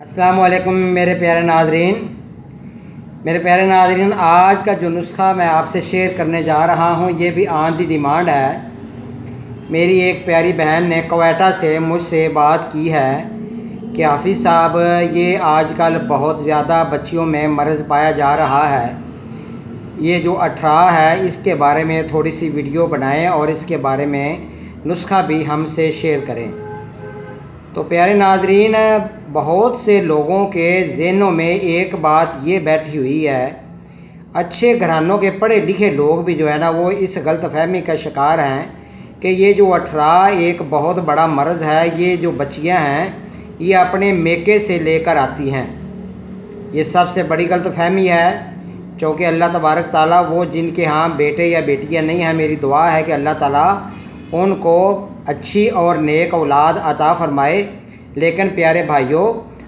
अस्सलाम वालेकुम मेरे प्यारे नाज़रीन, आज का जो नुस्खा मैं आपसे शेयर करने जा रहा हूँ ये भी ऑन दी डिमांड है। मेरी एक प्यारी बहन ने क्वेटा से मुझसे बात की है कि हाफिज़ साहब ये आजकल बहुत ज़्यादा बच्चियों में मर्ज़ पाया जा रहा है, ये जो अठरा है इसके बारे में थोड़ी सी वीडियो बनाएं और इसके बारे में नुस्खा भी हमसे शेयर करें। तो प्यारे नाज़रीन, बहुत से लोगों के ज़हनों में एक बात ये बैठी हुई है, अच्छे घरानों के पढ़े लिखे लोग भी जो है ना वो इस गलतफहमी का शिकार हैं कि ये जो अठरा एक बहुत बड़ा मर्ज़ है, ये जो बच्चियां हैं ये अपने मेके से लेकर आती हैं। ये सबसे बड़ी गलतफहमी है, क्योंकि अल्लाह तबारक ताला वो जिनके यहाँ बेटे या बेटियाँ नहीं हैं, मेरी दुआ है कि अल्लाह ताला उनको अच्छी और नेक औलाद अता फ़रमाए। लेकिन प्यारे भाइयों,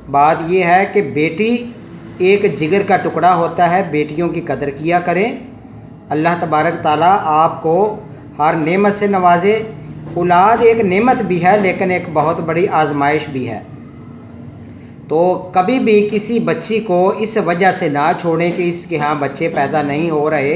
बात यह है कि बेटी एक जिगर का टुकड़ा होता है, बेटियों की कदर किया करें। अल्लाह तबारक ताला आपको हर नेमत से नवाजे। औलाद एक नेमत भी है लेकिन एक बहुत बड़ी आजमाइश भी है। तो कभी भी किसी बच्ची को इस वजह से ना छोड़ें कि इसके यहाँ बच्चे पैदा नहीं हो रहे,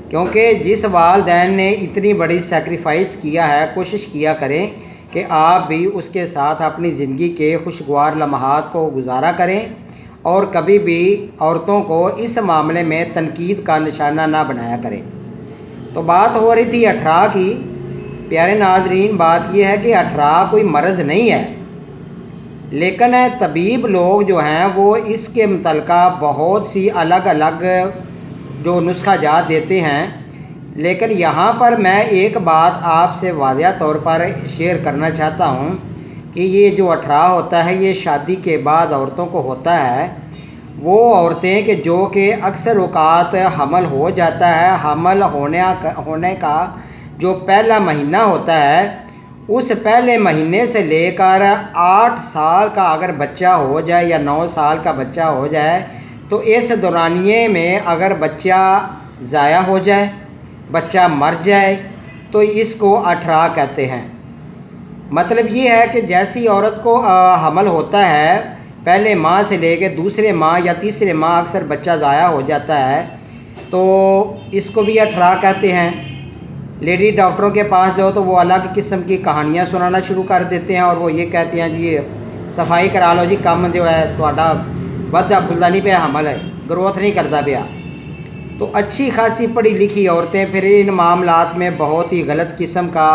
क्योंकि जिस वालिदैन ने इतनी बड़ी सैक्रिफाइस किया है, कोशिश किया करें कि आप भी उसके साथ अपनी ज़िंदगी के खुशगवार लम्हात को गुजारा करें और कभी भी औरतों को इस मामले में तनकीद का निशाना ना बनाया करें। तो बात हो रही थी अठरा की। प्यारे नाज़रीन, बात यह है कि अठरा कोई मर्ज़ नहीं है, लेकिन तबीब लोग जो हैं वो इसके मुतल्लिक़ा बहुत सी अलग अलग जो नुस्खा जात देते हैं। लेकिन यहाँ पर मैं एक बात आपसे वाज़िह तौर पर शेयर करना चाहता हूँ कि ये जो अठरा होता है ये शादी के बाद औरतों को होता है। वो औरतें कि जो कि अक्सर औक़ात हमल हो जाता है, हमल होने का जो पहला महीना होता है, उस पहले महीने से लेकर 8 साल का अगर बच्चा हो जाए या 9 साल का बच्चा हो जाए, तो इस दौरानिए में अगर बच्चा ज़ाया हो जाए, बच्चा मर जाए, तो इसको अठरा कहते हैं। मतलब ये है कि जैसी औरत को हमल होता है, पहले माह से लेकर दूसरे माह या तीसरे माह अक्सर बच्चा ज़ाया हो जाता है, तो इसको भी अठरा कहते हैं। लेडी डॉक्टरों के पास जाओ तो वो अलग किस्म की कहानियाँ सुनाना शुरू कर देते हैं और वो ये कहते हैं जी सफाई करा लो जी, कम जो है थोड़ा बदा फुलदा नहीं पाया, हमल है, ग्रोथ नहीं करता पाया। तो अच्छी खासी पढ़ी लिखी औरतें फिर इन मामलात में बहुत ही गलत किस्म का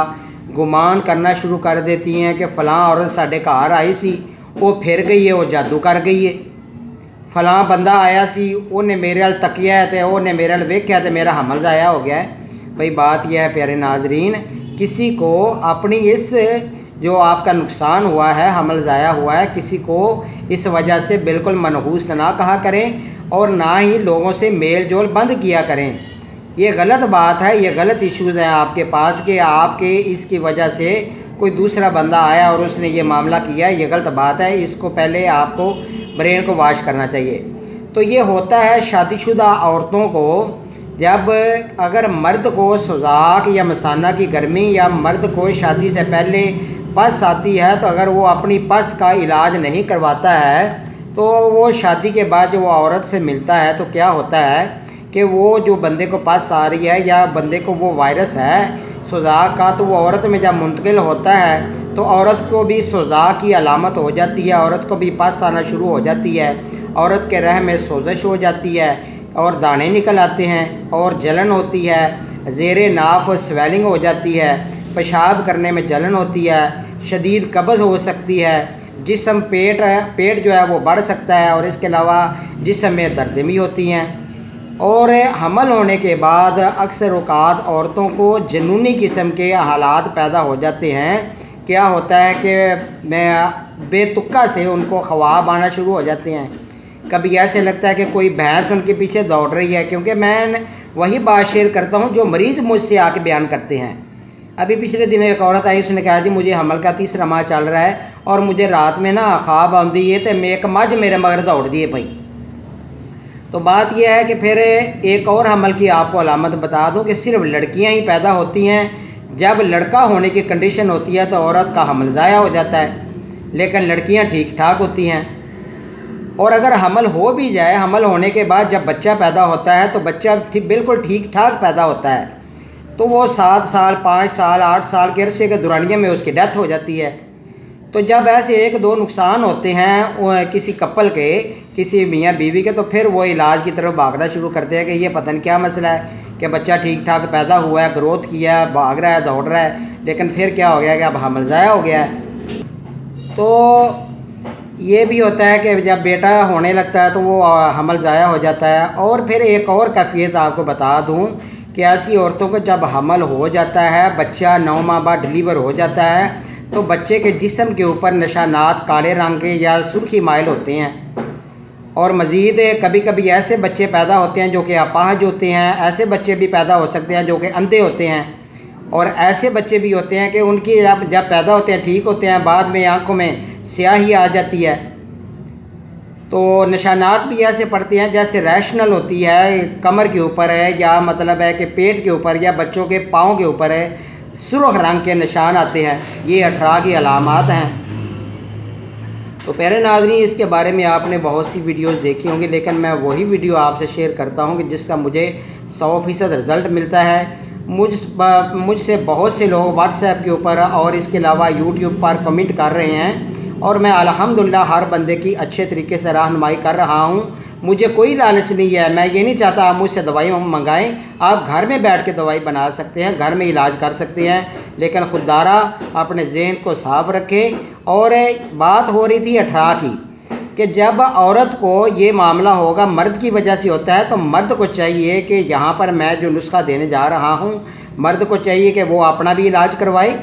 गुमान करना शुरू कर देती हैं कि फ़लाँ औरत साढ़े घर आई सी, वो फिर गई है, वो जादू कर गई है। फ़लाँ बंदा आया सी, उन्हें मेरे वाल तकिया है तो उन्हें मेरे वाल वेख्या तो मेरा हमल ज़ाया हो गया है। भाई बात यह है प्यारे नाज़रीन, किसी को अपनी इस जो आपका नुकसान हुआ है, हमल ज़ाया हुआ है, किसी को इस वजह से बिल्कुल मनहूस ना कहा करें और ना ही लोगों से मेल जोल बंद किया करें। ये गलत बात है, ये गलत इश्यूज़ हैं आपके पास कि आपके इसकी वजह से कोई दूसरा बंदा आया और उसने ये मामला किया, ये गलत बात है। इसको पहले आपको ब्रेन को वाश करना चाहिए। तो ये होता है शादीशुदा औरतों को, जब अगर मर्द को सुजाक या मसाना की गर्मी या मर्द को शादी से पहले पस आती है, तो अगर वो अपनी पस का इलाज नहीं करवाता है तो वो शादी के बाद जो वो औरत से मिलता है तो क्या होता है कि वो जो बंदे को पस आ रही है या बंदे को वो वायरस है सुजाक का, तो वो औरत में जब मुंतकिल होता है तो औरत को भी सुजाक की अलामत हो जाती है, औरत को भी पस आना शुरू हो जाती है, औरत के रह में सोजश हो जाती है और दाने निकल आते हैं और जलन होती है, ज़ेरे नाफ स्वेलिंग हो जाती है, पेशाब करने में जलन होती है, शदीद कब्ज़ हो सकती है, जिस्म पेट जो है वो बढ़ सकता है और इसके अलावा जिस्म में दर्द भी होती हैं। और हमल होने के बाद अक्सर औक़ात औरतों को जुनूनी किस्म के हालात पैदा हो जाते हैं। क्या होता है कि मैं बेतुक्का से उनको ख्वाब आना शुरू हो जाते हैं। कभी ऐसे लगता है कि कोई भैंस उनके पीछे दौड़ रही है, क्योंकि मैं वही बात शेयर करता हूँ जो मरीज़ मुझसे आके बयान करते हैं। अभी पिछले दिन एक औरत आई, उसने कहा जी मुझे हमल का 3रा माह चल रहा है और मुझे रात में ना ख्वाब आती है तो मैं एक मझ मेरे मगर दौड़ दिए पई। तो बात यह है कि फिर एक और हमल की आपको अलामत बता दूं कि सिर्फ लड़कियां ही पैदा होती हैं। जब लड़का होने की कंडीशन होती है तो औरत का हमल ज़ाया हो जाता है, लेकिन लड़कियां ठीक ठाक होती हैं। اور اگر حمل ہو بھی جائے، حمل ہونے کے بعد جب بچہ پیدا ہوتا ہے تو بچہ بالکل ٹھیک ٹھاک پیدا ہوتا ہے، تو وہ 7 سال 5 سال 8 سال کے عرصے کے دورانیے میں اس کی ڈیتھ ہو جاتی ہے۔ تو جب ایسے 1-2 نقصان ہوتے ہیں کسی کپل کے، کسی میاں بیوی کے، تو پھر وہ علاج کی طرف بھاگنا شروع کرتے ہیں کہ یہ پتہ نہیں کیا مسئلہ ہے کہ بچہ ٹھیک ٹھاک پیدا ہوا ہے، گروتھ کیا ہے، بھاگ رہا ہے، دوڑ رہا ہے، لیکن پھر کیا ہو گیا کہ اب حمل ضائع ہو گیا ہے۔ تو یہ بھی ہوتا ہے کہ جب بیٹا ہونے لگتا ہے تو وہ حمل ضائع ہو جاتا ہے۔ اور پھر ایک اور کیفیت آپ کو بتا دوں کہ ایسی عورتوں کو جب حمل ہو جاتا ہے، بچہ 9 ماہ بعد ڈلیور ہو جاتا ہے، تو بچے کے جسم کے اوپر نشانات کالے رنگ کے یا سرخی مائل ہوتے ہیں۔ اور مزید کبھی کبھی ایسے بچے پیدا ہوتے ہیں جو کہ اپاہج ہوتے ہیں، ایسے بچے بھی پیدا ہو سکتے ہیں جو کہ اندھے ہوتے ہیں، اور ایسے بچے بھی ہوتے ہیں کہ ان کی جب پیدا ہوتے ہیں ٹھیک ہوتے ہیں، بعد میں آنکھوں میں سیاہی آ جاتی ہے۔ تو نشانات بھی ایسے پڑتے ہیں جیسے ریشنل ہوتی ہے، کمر کے اوپر ہے، یا مطلب ہے کہ پیٹ کے اوپر یا بچوں کے پاؤں کے اوپر ہے، سرخ رنگ کے نشان آتے ہیں۔ یہ 18 کی علامات ہیں۔ تو پیارے ناظرین، اس کے بارے میں آپ نے بہت سی ویڈیوز دیکھی ہوں گی، لیکن میں وہی ویڈیو آپ سے شیئر کرتا ہوں کہ جس کا مجھے 100% رزلٹ ملتا ہے۔ مجھ سے بہت سے لوگ واٹس ایپ کے اوپر اور اس کے علاوہ یوٹیوب پر کمنٹ کر رہے ہیں، اور میں الحمدللہ ہر بندے کی اچھے طریقے سے رہنمائی کر رہا ہوں۔ مجھے کوئی لالچ نہیں ہے، میں یہ نہیں چاہتا آپ مجھ سے دوائی منگائیں، آپ گھر میں بیٹھ کے دوائی بنا سکتے ہیں، گھر میں علاج کر سکتے ہیں، لیکن خوددارہ اپنے ذہن کو صاف رکھیں۔ اور بات ہو رہی تھی 18 کی، کہ جب عورت کو یہ معاملہ ہوگا مرد کی وجہ سے ہوتا ہے، تو مرد کو چاہیے کہ یہاں پر میں جو نسخہ دینے جا رہا ہوں، مرد کو چاہیے کہ وہ اپنا بھی علاج کروائے،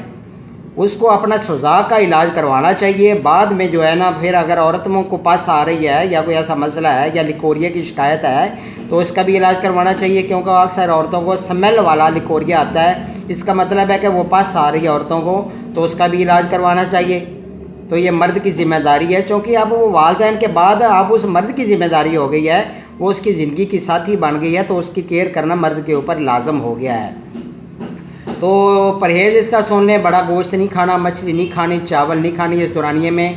اس کو اپنا سوزاک کا علاج کروانا چاہیے۔ بعد میں جو ہے نا، پھر اگر عورتوں کو پاس آ رہی ہے یا کوئی ایسا مسئلہ ہے یا لیکوریا کی شکایت ہے تو اس کا بھی علاج کروانا چاہیے، کیونکہ اکثر عورتوں کو سمیل والا لیکوریا آتا ہے، اس کا مطلب ہے کہ وہ پاس آ رہی ہے عورتوں کو، تو اس کا بھی علاج کروانا چاہیے۔ تو یہ مرد کی ذمہ داری ہے، چونکہ اب وہ والدین کے بعد اب اس مرد کی ذمہ داری ہو گئی ہے، وہ اس کی زندگی کی ساتھی بن گئی ہے، تو اس کی کیئر کرنا مرد کے اوپر لازم ہو گیا ہے۔ تو پرہیز اس کا سن لیں، بڑا گوشت نہیں کھانا، مچھلی نہیں کھانی، چاول نہیں کھانی اس دورانیے میں،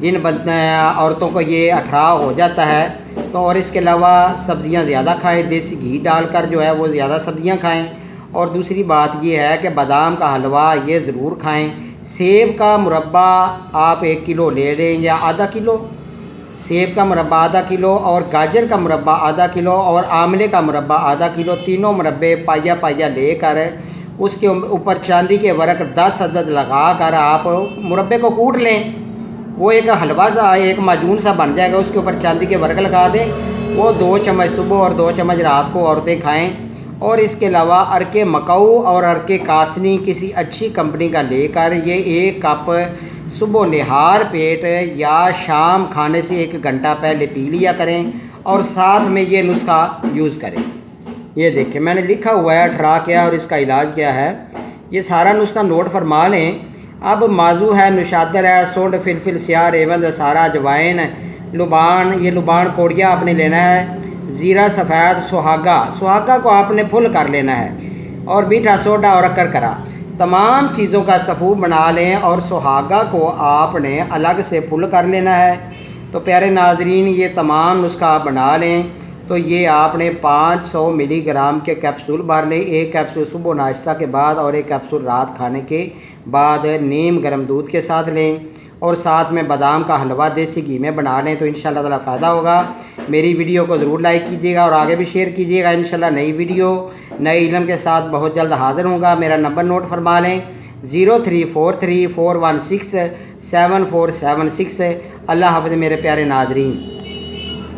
جن عورتوں کو یہ 18 ہو جاتا ہے۔ تو اور اس کے علاوہ سبزیاں زیادہ کھائیں، دیسی گھی ڈال کر جو ہے وہ زیادہ سبزیاں کھائیں۔ اور دوسری بات یہ ہے کہ بادام کا حلوہ یہ ضرور کھائیں۔ سیب کا مربع آپ 1 کلو لے لیں یا آدھا کلو، سیب کا مربع آدھا کلو، اور گاجر کا مربع آدھا کلو، اور آملے کا مربع آدھا کلو، تینوں مربے پائیا پائیا لے کر اس کے اوپر چاندی کے ورق 10 عدد لگا کر آپ مربے کو کوٹ لیں۔ وہ ایک حلوہ سا، ایک معجون سا بن جائے گا، اس کے اوپر چاندی کے ورق لگا دیں۔ وہ 2 چمچ صبح اور 2 چمچ رات کو عورتیں کھائیں۔ اور اس کے علاوہ ارکے مکاؤ اور ارکے کاسنی کسی اچھی کمپنی کا لے کر یہ 1 کپ صبح نہار پیٹ یا شام کھانے سے 1 گھنٹہ پہلے پی لیا کریں، اور ساتھ میں یہ نسخہ یوز کریں۔ یہ دیکھیں میں نے لکھا ہوا ہے 18 کیا اور اس کا علاج کیا ہے، یہ سارا نسخہ نوٹ فرما لیں۔ اب موضوع ہے نشادر ہے، سونڈ، فلفل سیاہ، ریوند، سارا، اجوائن، لبان، یہ لبان کوڑیا آپ نے لینا ہے، زیرہ سفید، سہاگا کو آپ نے پھل کر لینا ہے، اور میٹھا سوڈا اور اکر کرا، تمام چیزوں کا صفو بنا لیں، اور سہاگا کو آپ نے الگ سے پھل کر لینا ہے۔ تو پیارے ناظرین، یہ تمام نسخہ آپ بنا لیں۔ تو یہ آپ نے 500 ملی گرام کے کیپسول بھر لیں، 1 کیپسول صبح ناشتہ کے بعد اور 1 کیپسول رات کھانے کے بعد نیم گرم دودھ کے ساتھ لیں، اور ساتھ میں بادام کا حلوہ دیسی گھی میں بنا لیں، تو انشاءاللہ تعالی فائدہ ہوگا۔ میری ویڈیو کو ضرور لائک کیجیے گا اور آگے بھی شیئر کیجیے گا۔ انشاءاللہ نئی ویڈیو نئے علم کے ساتھ بہت جلد حاضر ہوں گا۔ میرا نمبر نوٹ فرما لیں، 034341674746۔ اللہ حافظ میرے پیارے ناظرین۔